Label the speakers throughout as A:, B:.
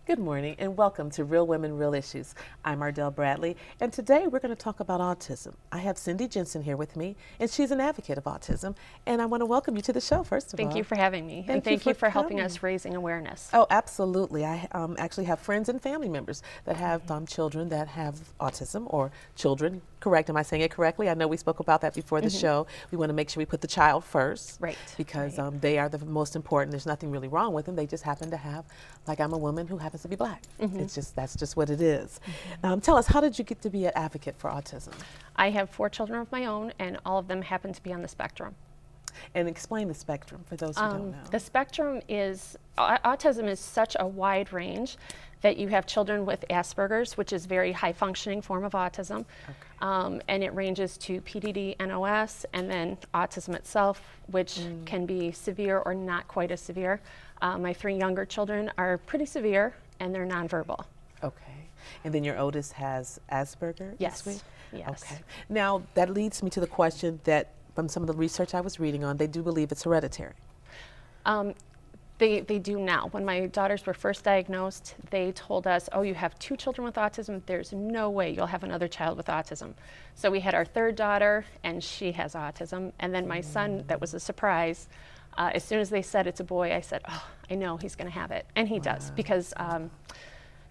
A: Good morning and welcome to Real Women, Real Issues. I'm Ardelle Bradley, and today we're going to talk about autism. I have Cyndi Jensen here with me, and she's an advocate of autism, and I want to welcome you to the show, first of all.
B: Thank you for having me, and thank you for helping us raising awareness.
A: Oh, absolutely. I actually have friends and family members that have children that have autism, or children, correct, am I saying it correctly? I know we spoke about that before the show. We want to make sure we put the child first.
B: Right.
A: Because they are the most important. There's nothing really wrong with them. They just happen to have, like I'm a woman who happens to be black. That's just what it is. Tell us, how did you get to be an advocate for autism?
B: I have 4 children of my own, and all of them happen to be on the spectrum.
A: And explain the spectrum for those who don't know.
B: The spectrum is, autism is such a wide range that you have children with Asperger's, which is a very high functioning form of autism. Okay. And it ranges to PDD, NOS, and then autism itself, which can be severe or not quite as severe. My 3 younger children are pretty severe, and they're nonverbal.
A: Okay. And then your oldest has Asperger?
B: Yes. Yes.
A: Okay. Now, that leads me to the question that, from some of the research I was reading on, they do believe it's hereditary.
B: They do now. When my daughters were first diagnosed, they told us, oh, you have 2 children with autism, there's no way you'll have another child with autism. So we had our 3rd daughter, and she has autism. And then my son, that was a surprise. As soon as they said it's a boy, I said, oh, I know he's going to have it. And he does, because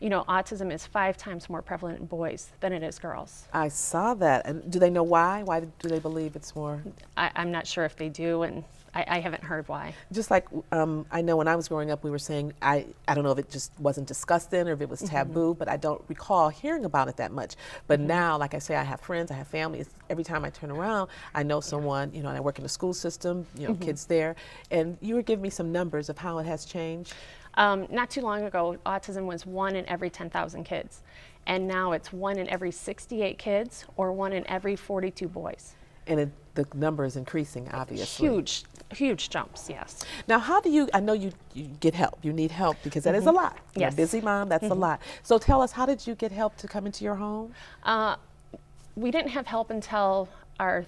B: you know, autism is 5 times more prevalent in boys than it is girls.
A: I saw that. And do they know why? Why do they believe it's more?
B: I'm not sure if they do, and I haven't heard why.
A: Just like I know when I was growing up, we were saying, I don't know if it just wasn't discussed then or if it was taboo, but I don't recall hearing about it that much. But now, like I say, I have friends, I have family. Every time I turn around, I know someone, you know, and I work in the school system, you know, kids there. And you were giving me some numbers of how it has changed.
B: Not too long ago, autism was 1 in every 10,000 kids. And now it's 1 in every 68 kids, or 1 in every 42 boys.
A: And the number is increasing, obviously.
B: Huge jumps, yes.
A: Now, how do you, I know you get help, you need help, because that is a lot.
B: Yes.
A: You're a busy mom, that's a lot. So tell us, how did you get help to come into your home?
B: We didn't have help until our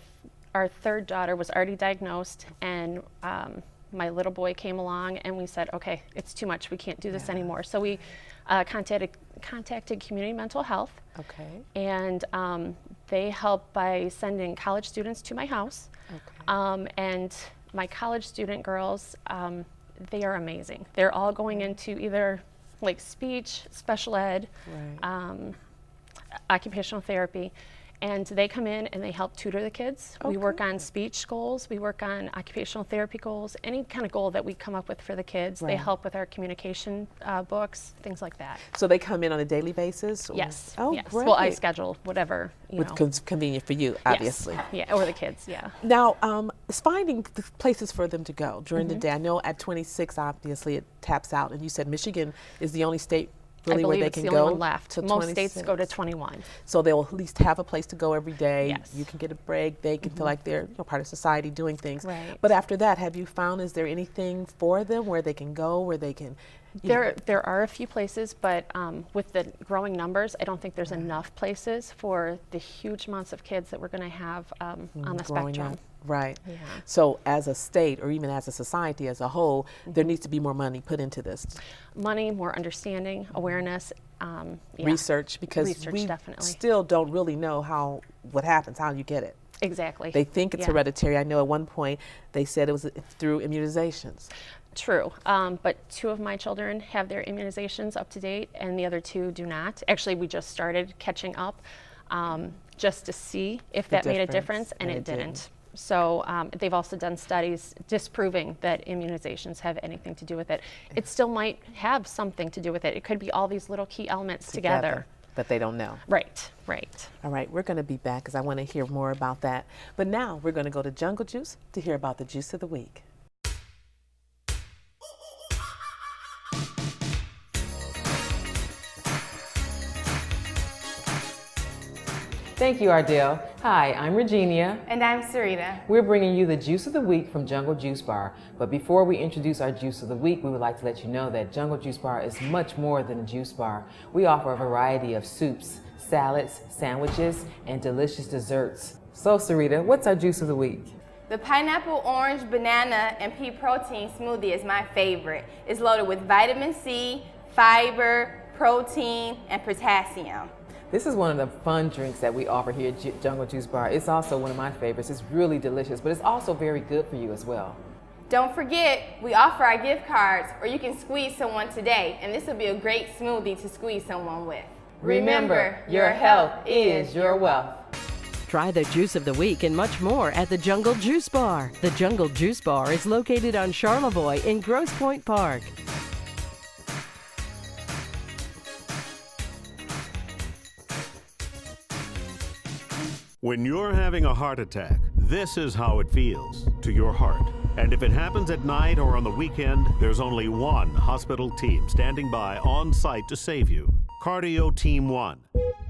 B: 3rd daughter was already diagnosed, and my little boy came along, and we said, okay, it's too much, we can't do this anymore. So we contacted Community Mental Health. Okay. And they helped by sending college students to my house. Okay. And my college student girls, they are amazing. They're all going into either like speech, special ed, occupational therapy. And they come in and they help tutor the kids. Okay. We work on speech goals, we work on occupational therapy goals, any kind of goal that we come up with for the kids. Right. They help with our communication books, things like that.
A: So they come in on a daily basis? Or?
B: Yes.
A: Oh,
B: yes.
A: great.
B: Well, I schedule whatever, you know.
A: Convenient for you, obviously.
B: Yes. Yeah, or the kids, yeah.
A: Now, it's finding places for them to go during the day. I know at 26, obviously, it taps out, and you said Michigan is the only state really where they can go.
B: I believe it's the only one left. Most states go to 21.
A: So they'll at least have a place to go every day.
B: Yes.
A: You can get a break. They can feel like they're part of society doing things.
B: Right.
A: But after that, have you found, is there anything for them where they can go, where they can?
B: There are a few places, but with the growing numbers, I don't think there's enough places for the huge amounts of kids that we're going to have on the spectrum.
A: Up. Right.
B: Yeah.
A: So as a state, or even as a society as a whole, there needs to be more money put into this.
B: Money, more understanding, awareness.
A: Research, because we still don't really know what happens, how you get it.
B: Exactly.
A: They think it's hereditary. I know at one point they said it was through immunizations.
B: True, but 2 of my children have their immunizations up to date, and the other 2 do not. Actually, we just started catching up just to see if that made a difference, and it didn't. So they've also done studies disproving that immunizations have anything to do with it. It still might have something to do with it. It could be all these little key elements together.
A: But they don't know.
B: Right, right.
A: All right, we're going to be back because I want to hear more about that. But now we're going to go to Jungle Juice to hear about the Juice of the Week.
C: Thank you, Ardelle. Hi, I'm Regina.
D: And I'm Sarita.
C: We're bringing you the Juice of the Week from Jungle Juice Bar. But before we introduce our Juice of the Week, we would like to let you know that Jungle Juice Bar is much more than a juice bar. We offer a variety of soups, salads, sandwiches, and delicious desserts. So, Sarita, what's our Juice of the Week?
D: The pineapple, orange, banana, and pea protein smoothie is my favorite. It's loaded with vitamin C, fiber, protein, and potassium.
C: This is one of the fun drinks that we offer here at Jungle Juice Bar. It's also one of my favorites. It's really delicious, but it's also very good for you as well.
D: Don't forget, we offer our gift cards, or you can squeeze someone today, and this will be a great smoothie to squeeze someone with.
C: Remember, your health is your wealth.
E: Try the Juice of the Week and much more at the Jungle Juice Bar. The Jungle Juice Bar is located on Charlevoix in Grosse Pointe Park.
F: When you're having a heart attack, this is how it feels to your heart. And if it happens at night or on the weekend, there's only one hospital team standing by on site to save you. Cardio Team 1,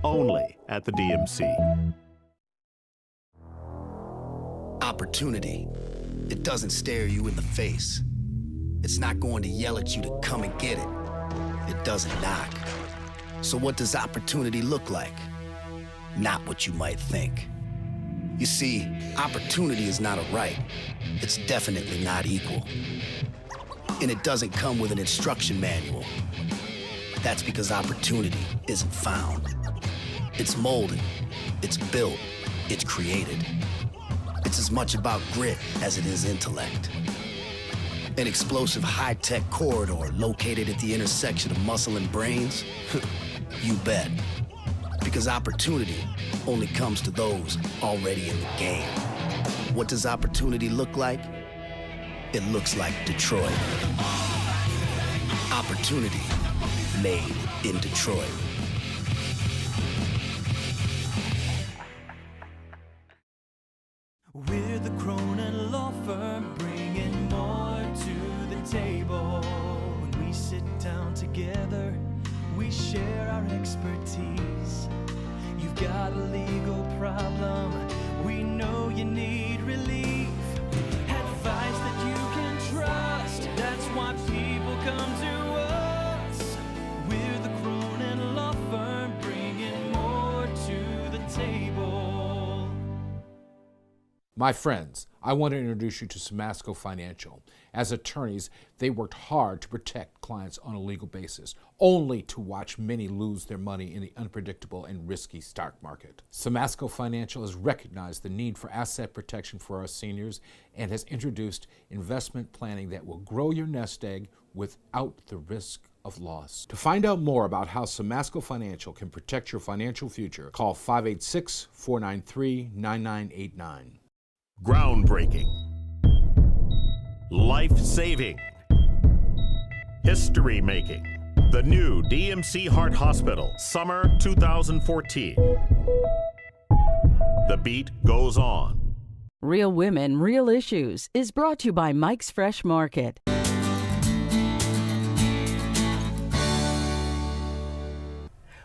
F: only at the DMC.
G: Opportunity. It doesn't stare you in the face. It's not going to yell at you to come and get it. It doesn't knock. So what does opportunity look like? Not what you might think. You see, opportunity is not a right. It's definitely not equal. And it doesn't come with an instruction manual. That's because opportunity isn't found. It's molded, it's built, it's created. It's as much about grit as it is intellect. An explosive high-tech corridor located at the intersection of muscle and brains? You bet. Because opportunity only comes to those already in the game. What does opportunity look like? It looks like Detroit. Opportunity made in Detroit.
H: We're the Cronin Law Firm, bringing more to the table. When we sit down together, we share our expertise. You've got a legal problem, we know you need relief. Advice that you can trust, that's why people come to us. We're the Cronin Law Firm, bringing more to the table.
I: My friends, I want to introduce you to Samasco Financial. As attorneys, they worked hard to protect clients on a legal basis, only to watch many lose their money in the unpredictable and risky stock market. Samasco Financial has recognized the need for asset protection for our seniors and has introduced investment planning that will grow your nest egg without the risk of loss. To find out more about how Samasco Financial can protect your financial future, call 586-493-9989.
F: Groundbreaking. Life-saving. History-making. The new DMC Heart Hospital, summer 2014. The beat goes on.
E: Real Women, Real Issues is brought to you by Mike's Fresh Market.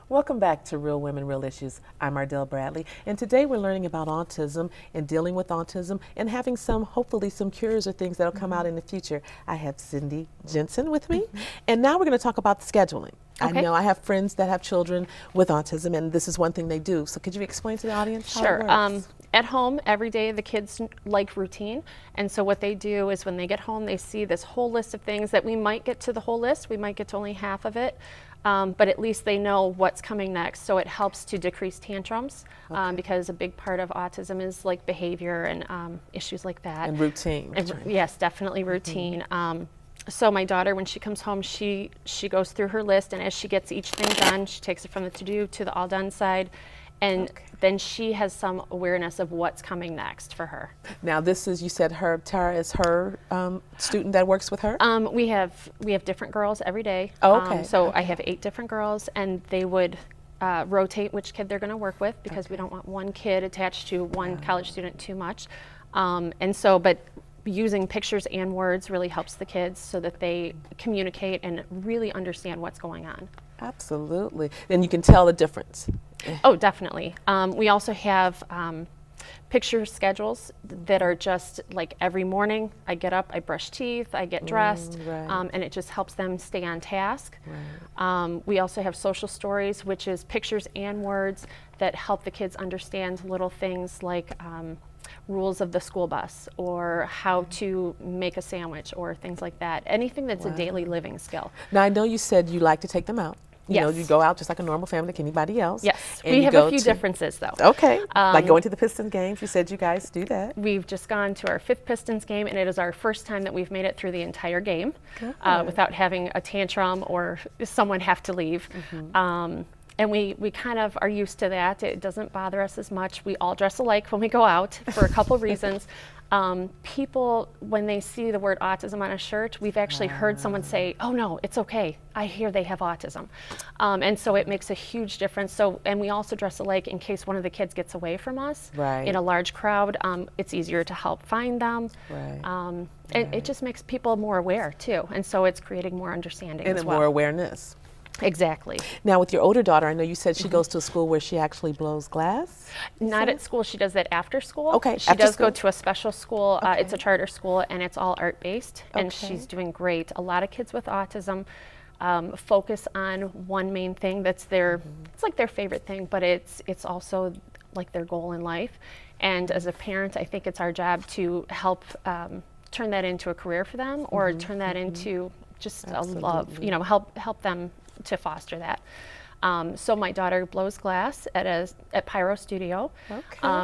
A: Welcome back to Real Women, Real Issues. I'm Ardelle Bradley, and today we're learning about autism and dealing with autism and having hopefully some cures or things that'll come out in the future. I have Cyndi Jensen with me, and now we're going to talk about scheduling.
B: Okay.
A: I know I have friends that have children with autism, and this is one thing they do. So could you explain to the audience how it works?
B: At home, every day, the kids like routine. And so what they do is when they get home, they see this whole list of things that we might get to the whole list. We might get to only half of it. But at least they know what's coming next. So it helps to decrease tantrums because a big part of autism is like behavior and issues like that.
A: And routine.
B: And, yes, definitely routine. So my daughter, when she comes home, she goes through her list, and as she gets each thing done, she takes it from the to-do to the all-done side, and then she has some awareness of what's coming next for her.
A: Now this is, you said Carra is her student that works with her?
B: We have different girls every day.
A: Oh, okay.
B: So I have 8 different girls, and they would rotate which kid they're going to work with because we don't want one kid attached to one college student too much. And so, but using pictures and words really helps the kids so that they communicate and really understand what's going on.
A: Absolutely. And you can tell the difference.
B: Oh, definitely. We also have picture schedules that are just like every morning I get up, I brush teeth, I get dressed, and it just helps them stay on task. We also have social stories, which is pictures and words that help the kids understand little things like rules of the school bus, or how to make a sandwich, or things like that. Anything that's a daily living skill.
A: Now, I know you said you like to take them out. You know,
B: Yes.
A: you go out just like a normal family, like anybody else.
B: Yes,
A: and
B: we
A: you
B: have
A: go
B: a few
A: to-
B: differences though.
A: Okay, like going to the Pistons games. You said you guys do that.
B: We've just gone to our 5th Pistons game, and it is our first time that we've made it through the entire game without having a tantrum or someone have to leave. And we kind of are used to that. It doesn't bother us as much. We all dress alike when we go out for a couple reasons. People, when they see the word autism on a shirt, we've actually heard someone say, "Oh no, it's okay. I hear they have autism." And so it makes a huge difference. So, and we also dress alike in case one of the kids gets away from us in a large crowd. It's easier to help find them. And it just makes people more aware too. And so it's creating more understanding
A: And
B: as well.
A: more awareness.
B: Exactly.
A: Now, with your older daughter, I know you said she goes to a school where she actually blows glass.
B: Not at school. She does that after school.
A: Okay,
B: She
A: after
B: does go
A: school.
B: to a special school. It's a charter school, and it's all art-based, and
A: Okay.
B: she's doing great. A lot of kids with autism focus on one main thing that's their, it's like their favorite thing, but it's also like their goal in life. And as a parent, I think it's our job to help turn that into a career for them, or turn that into just a love, you know, help them to foster that. So my daughter blows glass at Pyro Studio.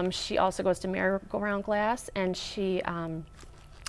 B: She also goes to merry-go-round glass, and she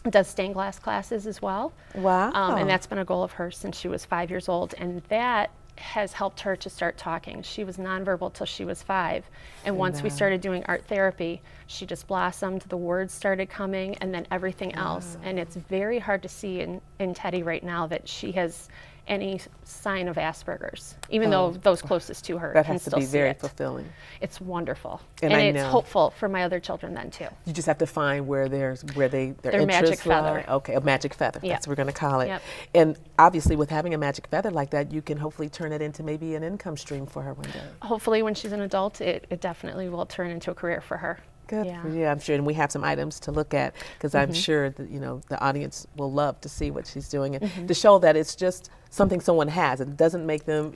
B: does stained glass classes as well.
A: Wow.
B: And that's been a goal of hers since she was 5 years old, and that has helped her to start talking. She was nonverbal till she was 5, and once we started doing art therapy, she just blossomed. The words started coming, and then everything else. And it's very hard to see in Teddy right now that she has any sign of Asperger's, even though those closest to her
A: That
B: can
A: has to
B: still
A: be
B: see
A: very
B: it.
A: fulfilling.
B: It's wonderful,
A: And
B: and
A: I
B: it's
A: know.
B: hopeful for my other children then too.
A: You just have to find where their
B: Their magic
A: interests
B: feather.
A: lie. Okay, a magic feather.
B: Yep.
A: That's what we're going to call it.
B: Yep.
A: And obviously, with having a magic feather like that, you can hopefully turn it into maybe an income stream for her one day.
B: Hopefully, when she's an adult, it definitely will turn into a career for her.
A: Good
B: Yeah.
A: for you, I'm sure. And we have some items to look at because I'm sure that the audience will love to see what she's doing and to show that it's just something someone has. It doesn't make them,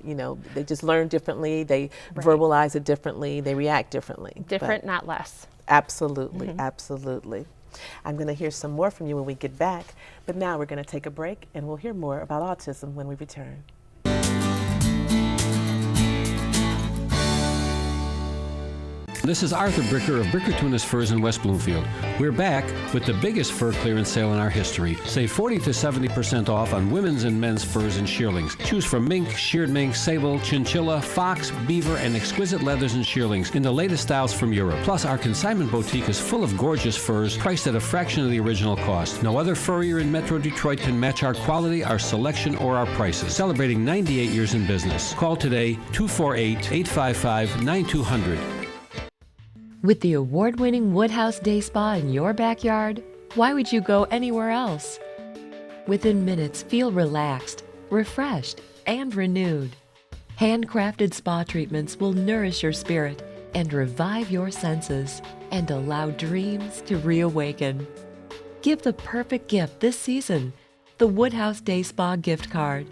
A: they just learn differently. They verbalize it differently. They react differently.
B: Different, not less.
A: Absolutely, absolutely. I'm going to hear some more from you when we get back, but now we're going to take a break and we'll hear more about autism when we return.
J: This is Arthur Bricker of Bricker Tunis Furs in West Bloomfield. We're back with the biggest fur clearance sale in our history. Save 40 to 70% off on women's and men's furs and shearlings. Choose from mink, sheared mink, sable, chinchilla, fox, beaver, and exquisite leathers and shearlings in the latest styles from Europe. Plus, our consignment boutique is full of gorgeous furs priced at a fraction of the original cost. No other furrier in Metro Detroit can match our quality, our selection, or our prices. Celebrating 98 years in business. Call today, 248-855-9200.
K: With the award-winning Woodhouse Day Spa in your backyard, why would you go anywhere else? Within minutes, feel relaxed, refreshed, and renewed. Handcrafted spa treatments will nourish your spirit and revive your senses and allow dreams to reawaken. Give the perfect gift this season, the Woodhouse Day Spa gift card.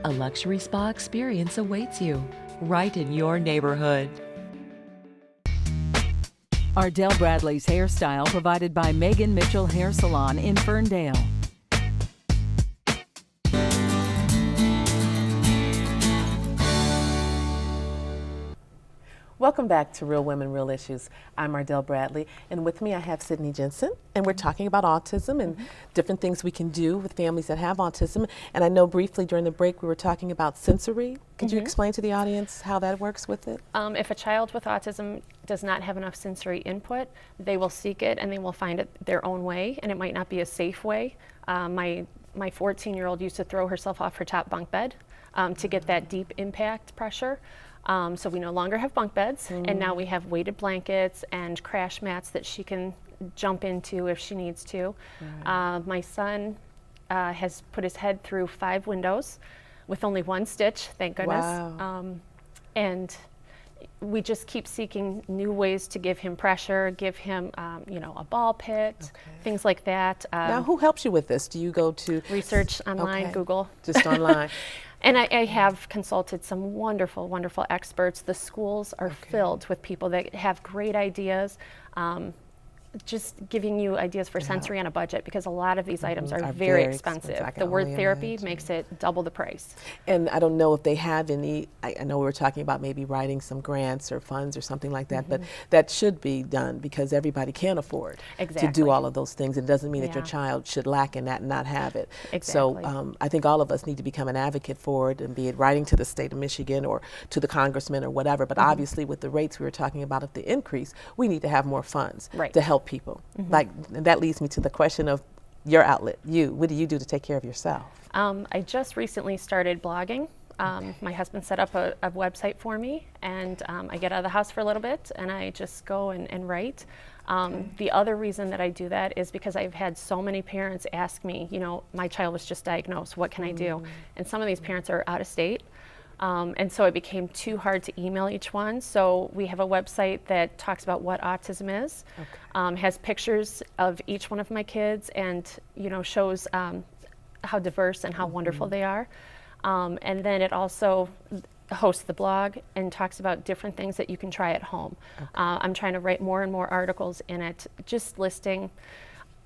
K: A luxury spa experience awaits you right in your neighborhood.
L: Ardelle Bradley's hairstyle provided by Megan Mitchell Hair Salon in Ferndale.
A: Welcome back to Real Women, Real Issues. I'm Ardelle Bradley, and with me I have Cyndi Jensen, and we're talking about autism and different things we can do with families that have autism. And I know briefly during the break we were talking about sensory. Could you explain to the audience how that works with it?
B: If a child with autism does not have enough sensory input, they will seek it and they will find it their own way, and it might not be a safe way. My 14-year-old used to throw herself off her top bunk bed to get that deep impact pressure. So we no longer have bunk beds, and now we have weighted blankets and crash mats that she can jump into if she needs to. My son has put his head through 5 windows with only 1 stitch, thank goodness.
A: Wow.
B: And we just keep seeking new ways to give him pressure, give him, a ball pit, things like that.
A: Now, who helps you with this? Do you go to
B: research online, Google?
A: Just online.
B: And I have consulted some wonderful, wonderful experts. The schools are filled with people that have great ideas. just giving you ideas for
A: Yeah.
B: sensory on a budget, because a lot of these items are
A: Are
B: very
A: very
B: expensive.
A: expensive. I can
B: The word
A: only
B: therapy
A: imagine.
B: makes it double the price.
A: And I don't know if they have any, I know we were talking about maybe writing some grants or funds or something like that, but that should be done because everybody can't afford to
B: Exactly.
A: do all of those things. It doesn't mean that your
B: Yeah.
A: child should lack in that and not have it.
B: Exactly.
A: So I think all of us need to become an advocate for it, and be it writing to the state of Michigan or to the congressman or whatever. But obviously with the rates we were talking about, of the increase, we need to have more funds
B: Right.
A: to help people. Like, and that leads me to the question of your outlet. What do you do to take care of yourself?
B: I just recently started blogging. My husband set up a website for me, and I get out of the house for a little bit and I just go and write. The other reason that I do that is because I've had so many parents ask me, you know, my child was just diagnosed, what can I do? And some of these parents are out of state. And so it became too hard to email each one. So we have a website that talks about what autism is, has pictures of each one of my kids, and you know, shows how diverse and how wonderful they are. And then it also hosts the blog and talks about different things that you can try at home. I'm trying to write more and more articles in it, just listing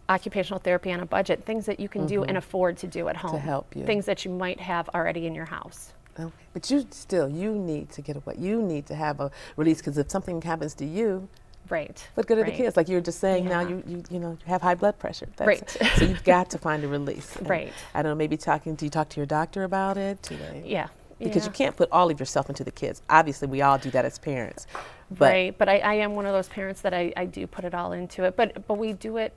B: occupational therapy on a budget, things that you can do and afford to do at home.
A: help you.
B: Things that you might have already in your house.
A: Okay. But you need to get away. You need to have a release, because if something happens to you,
B: Right.
A: what good are the
B: right.
A: kids? Like you were just saying, now
B: Yeah.
A: you know, you have high blood pressure.
B: Right.
A: So you've got to find a release. And
B: Right.
A: I don't know, maybe do you talk to your doctor about it?
B: Yeah.
A: Because
B: yeah.
A: you can't put all of yourself into the kids. Obviously, we all do that as parents. But
B: Right, but I am one of those parents that I do put it all into it, but we do it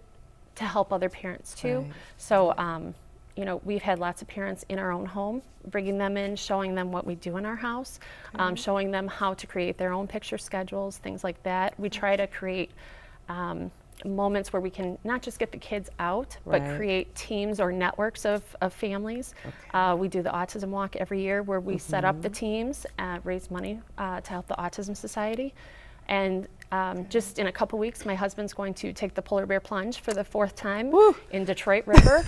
B: to help other parents too.
A: Right.
B: So, you know, we've had lots of parents in our own home, bringing them in, showing them what we do in our house, showing them how to create their own picture schedules, things like that. We try to create moments where we can not just get the kids out, but
A: Right.
B: create teams or networks of families. We do the Autism Walk every year, where we set up the teams, raise money to help the Autism Society. And just in a couple weeks, my husband's going to take the polar bear plunge for the 4th time in Detroit River.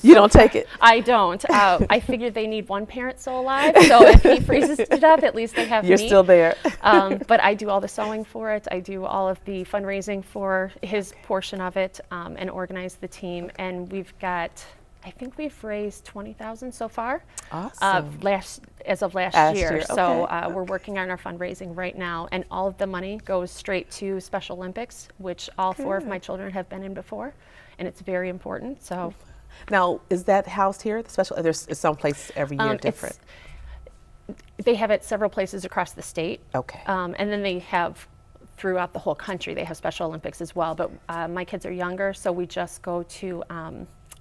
A: You don't take it?
B: I don't. I figured they need one parent still alive, so if he freezes to death, at least they have
A: You're
B: me.
A: still there.
B: But I do all the sewing for it. I do all of the fundraising for his portion of it, and organize the team. And we've got, I think we've raised $20,000 so far.
A: Awesome.
B: As of last
A: Last
B: year.
A: year,
B: So
A: okay.
B: we're working on our fundraising right now, and all of the money goes straight to Special Olympics, which all 4 of my children have been in before, and it's very important. So
A: Now, is that housed here? The special? There's some place every year different.
B: they have it several places across the state.
A: Okay.
B: And then they have throughout the whole country, they have Special Olympics as well. But my kids are younger, so we just go to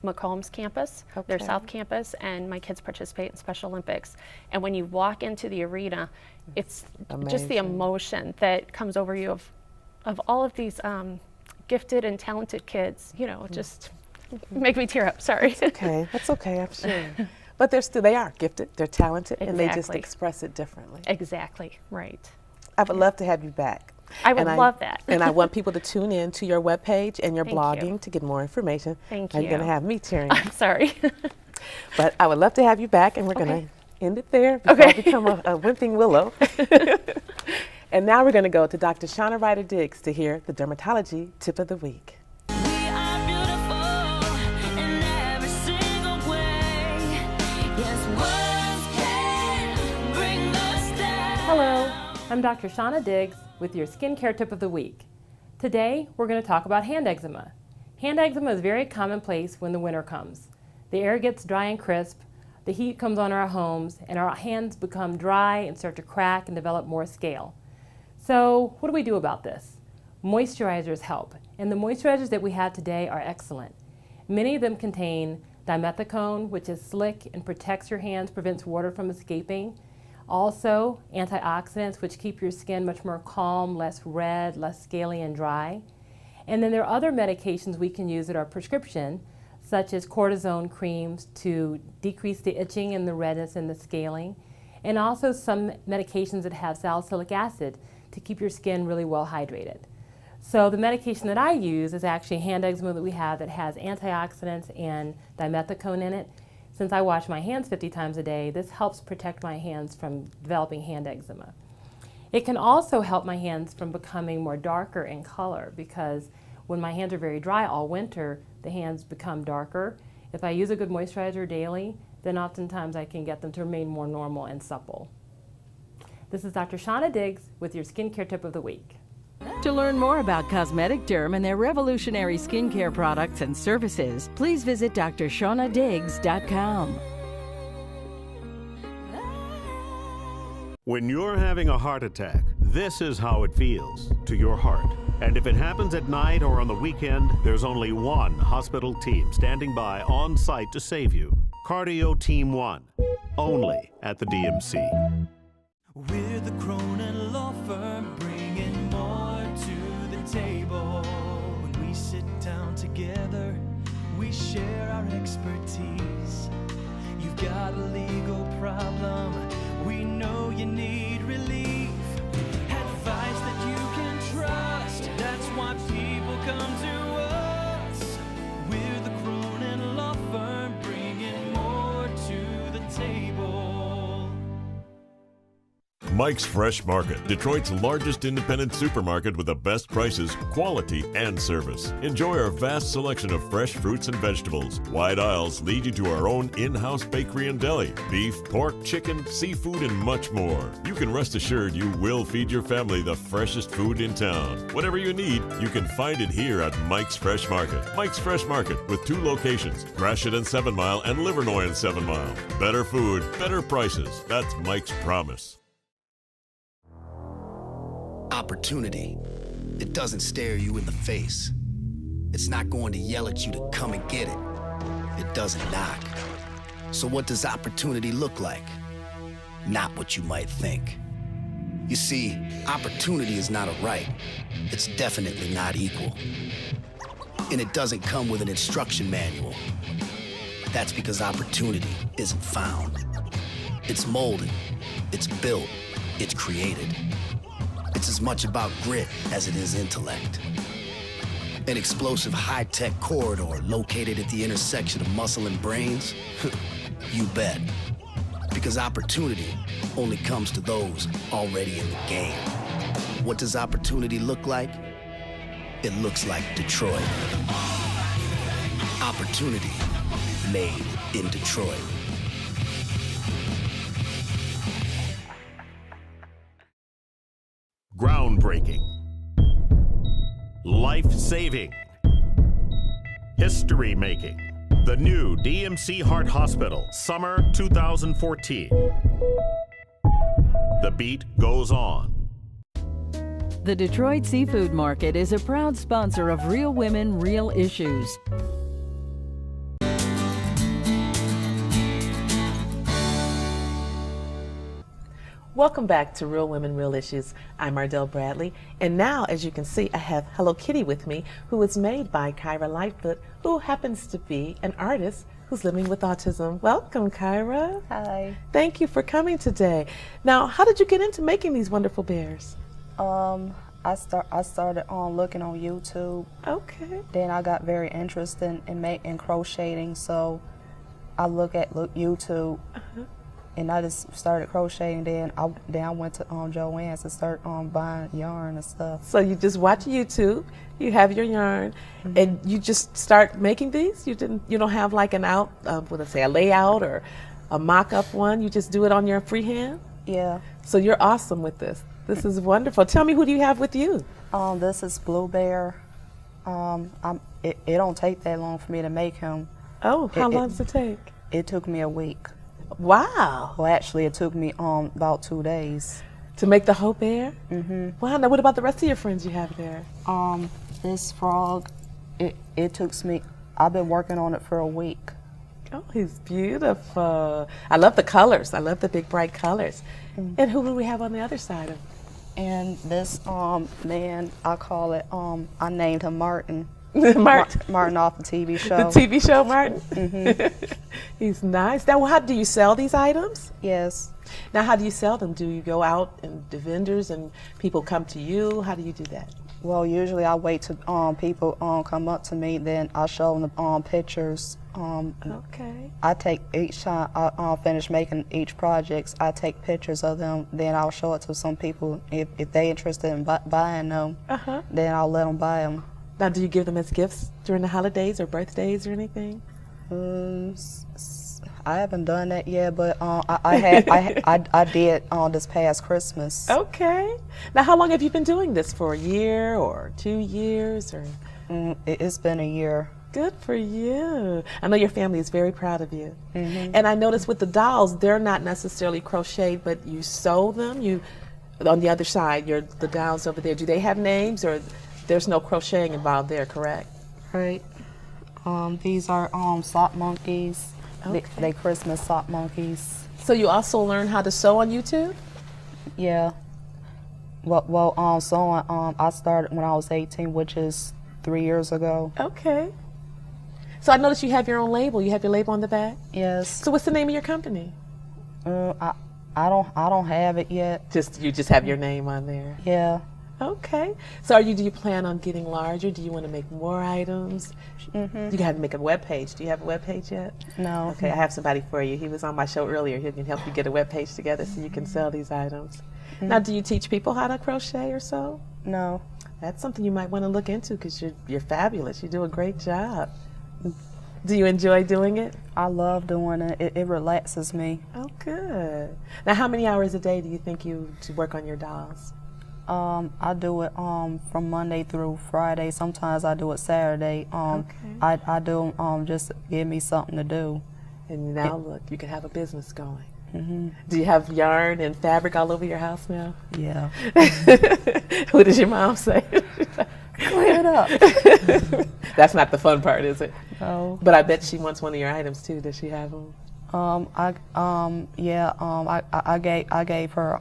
B: Macomb's campus, their
A: Okay.
B: South Campus, and my kids participate in Special Olympics. And when you walk into the arena, it's just the
A: Amazing.
B: emotion that comes over you of all of these gifted and talented kids. You know, just make me tear up. Sorry.
A: Okay, that's okay, I'm sure. But they are gifted, they're talented, and they just
B: Exactly.
A: express it differently.
B: Exactly. Right.
A: I would love to have you back.
B: I would
A: And
B: love that.
A: And I want people to tune in to your webpage and your
B: Thank you.
A: blogging to get more information.
B: Thank
A: Now you're going to
B: you.
A: have me tearing up.
B: I'm sorry.
A: But I would love to have you back, and we're
B: Okay.
A: going to end it there before I become a whimping willow. And now we're going to go to Dr. Shauna Ryder-Diggs to hear the dermatology tip of the week.
M: Hello, I'm Dr. Shauna Diggs with your skincare tip of the week. Today, we're going to talk about hand eczema. Hand eczema is very commonplace when the winter comes. The air gets dry and crisp, the heat comes on our homes, and our hands become dry and start to crack and develop more scale. So, what do we do about this? Moisturizers help, and the moisturizers that we have today are excellent. Many of them contain dimethicone, which is slick and protects your hands, prevents water from escaping. Also, antioxidants, which keep your skin much more calm, less red, less scaly and dry. And then there are other medications we can use that are prescription, such as cortisone creams to decrease the itching and the redness and the scaling. And also some medications that have salicylic acid to keep your skin really well hydrated. So the medication that I use is actually hand eczema that we have that has antioxidants and dimethicone in it. Since I wash my hands 50 times a day, this helps protect my hands from developing hand eczema. It can also help my hands from becoming more darker in color, because When my hands are very dry all winter, the hands become darker. If I use a good moisturizer daily, then oftentimes I can get them to remain more normal and supple. This is Dr. Shauna Diggs with your skincare tip of the week.
L: To learn more about Cosmetic Derm and their revolutionary skincare products and services, please visit drshaunadiggs.com.
F: When you're having a heart attack, this is how it feels to your heart. And if it happens at night or on the weekend, there's only one hospital team standing by on site to save you. Cardio Team 1, only at the DMC.
H: We're the Cronin Law Firm, bringing more to the table. When we sit down together, we share our expertise. You've got a legal problem, we know you need relief. Advice that you can trust, that's why people come to us. We're the Cronin Law Firm, bringing more to the table.
N: Mike's Fresh Market, Detroit's largest independent supermarket with the best prices, quality, and service. Enjoy our vast selection of fresh fruits and vegetables. Wide aisles lead you to our own in-house bakery and deli. Beef, pork, chicken, seafood, and much more. You can rest assured you will feed your family the freshest food in town. Whatever you need, you can find it here at Mike's Fresh Market. Mike's Fresh Market with 2 locations, Gratiot and 7 Mile and Livernois and 7 Mile. Better food, better prices. That's Mike's promise.
G: Opportunity. It doesn't stare you in the face. It's not going to yell at you to come and get it. It doesn't knock. So what does opportunity look like? Not what you might think. You see, opportunity is not a right. It's definitely not equal. And it doesn't come with an instruction manual. That's because opportunity isn't found. It's molded, it's built, it's created. It's as much about grit as it is intellect. An explosive high-tech corridor located at the intersection of muscle and brains? You bet. Because opportunity only comes to those already in the game. What does opportunity look like? It looks like Detroit. Opportunity made in Detroit.
F: Groundbreaking, life-saving, history-making. The new DMC Heart Hospital, summer 2014. The beat goes on.
L: The Detroit Seafood Market is a proud sponsor of Real Women, Real Issues.
A: Welcome back to Real Women, Real Issues. I'm Ardelle Bradley, and now, as you can see, I have Hello Kitty with me, who is made by Carra Lightfoot, who happens to be an artist who's living with autism. Welcome, Carra.
O: Hi.
A: Thank you for coming today. Now, how did you get into making these wonderful bears?
O: I started looking on YouTube.
A: Okay.
O: Then I got very interested in crocheting, so I look at YouTube. And I just started crocheting. Then I went to Joann's and started buying yarn and stuff.
A: So you just watch YouTube, you have your yarn, and you just start making these? You don't have like an a layout or a mock-up one? You just do it on your freehand?
O: Yeah.
A: So you're awesome with this. This is wonderful. Tell me, who do you have with you?
O: This is Blue Bear. It don't take that long for me to make him.
A: Oh, how long does it take?
O: It took me a week.
A: Wow.
O: Well, actually, it took me about 2 days.
A: To make the whole bear? Mm-hmm. Wow, now what about the rest of your friends you have there?
O: This frog, it took me, I've been working on it for a week.
A: Oh, he's beautiful. I love the colors. I love the big bright colors. And who do we have on the other side of him?
O: And this man, I call it, I named him Martin.
A: Martin
O: off the TV show.
A: The TV show, Martin? Mm-hmm. He's nice. Now, how do you sell these items?
O: Yes.
A: Now, how do you sell them? Do you go out and to vendors and people come to you? How do you do that?
O: Well, usually I wait till people come up to me, then I show them the pictures.
A: Okay.
O: I take each time I finish making each project, I take pictures of them, then I'll show it to some people. If they're interested in buying them, then I'll let them buy them.
A: Now, do you give them as gifts during the holidays or birthdays or anything?
O: I haven't done that yet, but I did this past Christmas.
A: Okay. Now, how long have you been doing this for? A year or 2 years? Or?
O: It's been a year.
A: Good for you. I know your family is very proud of you. And I noticed with the dolls, they're not necessarily crocheted, but you sew them. You, on the other side, the dolls over there, do they have names, or there's no crocheting involved there, correct?
O: Right. These are sock monkeys.
A: Okay.
O: They Christmas sock monkeys.
A: So you also learn how to sew on YouTube?
O: Yeah. Well, sewing, I started when I was 18, which is 3 years ago.
A: Okay. So I noticed you have your own label. You have your label on the back?
O: Yes.
A: So what's the name of your company?
O: I don't have it yet.
A: You just have your name on there?
O: Yeah.
A: Okay. So do you plan on getting larger? Do you want to make more items? You have to make a web page. Do you have a web page yet?
O: No.
A: Okay, I have somebody for you. He was on my show earlier. He can help you get a web page together so you can sell these items. Now, do you teach people how to crochet or sew?
O: No.
A: That's something you might want to look into because you're fabulous. You do a great job. Do you enjoy doing it?
O: I love doing it. It relaxes me.
A: Oh, good. Now, how many hours a day do you think you work on your dolls?
O: I do it from Monday through Friday. Sometimes I do it Saturday. I do just to give me something to do.
A: And now look, you can have a business going. Do you have yarn and fabric all over your house now?
O: Yeah.
A: What does your mom say?
O: Clean it up.
A: That's not the fun part, is it?
O: No.
A: But I bet she wants one of your items too. Does she have them?
O: I gave her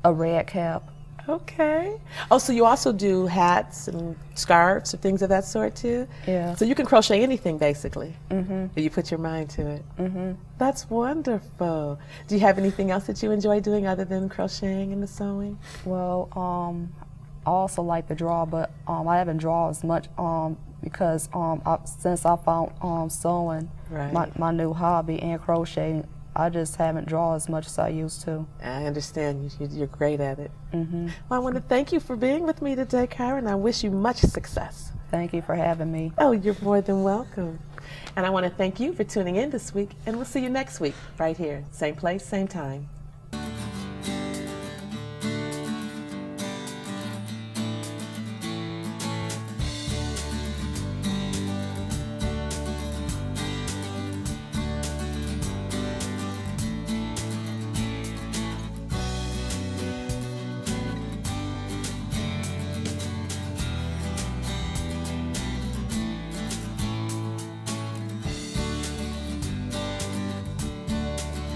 O: a red cap.
A: Okay. Oh, so you also do hats and scarves and things of that sort too?
O: Yeah.
A: So you can crochet anything basically. You put your mind to it. That's wonderful. Do you have anything else that you enjoy doing other than crocheting and the sewing?
O: Well, I also like to draw, but I haven't drawn as much because since I found sewing, my new hobby, and crocheting, I just haven't drawn as much as I used to.
A: I understand. You're great at it. Well, I want to thank you for being with me today, Carra, and I wish you much success.
O: Thank you for having me.
A: Oh, you're more than welcome. And I want to thank you for tuning in this week, and we'll see you next week right here. Same place, same time.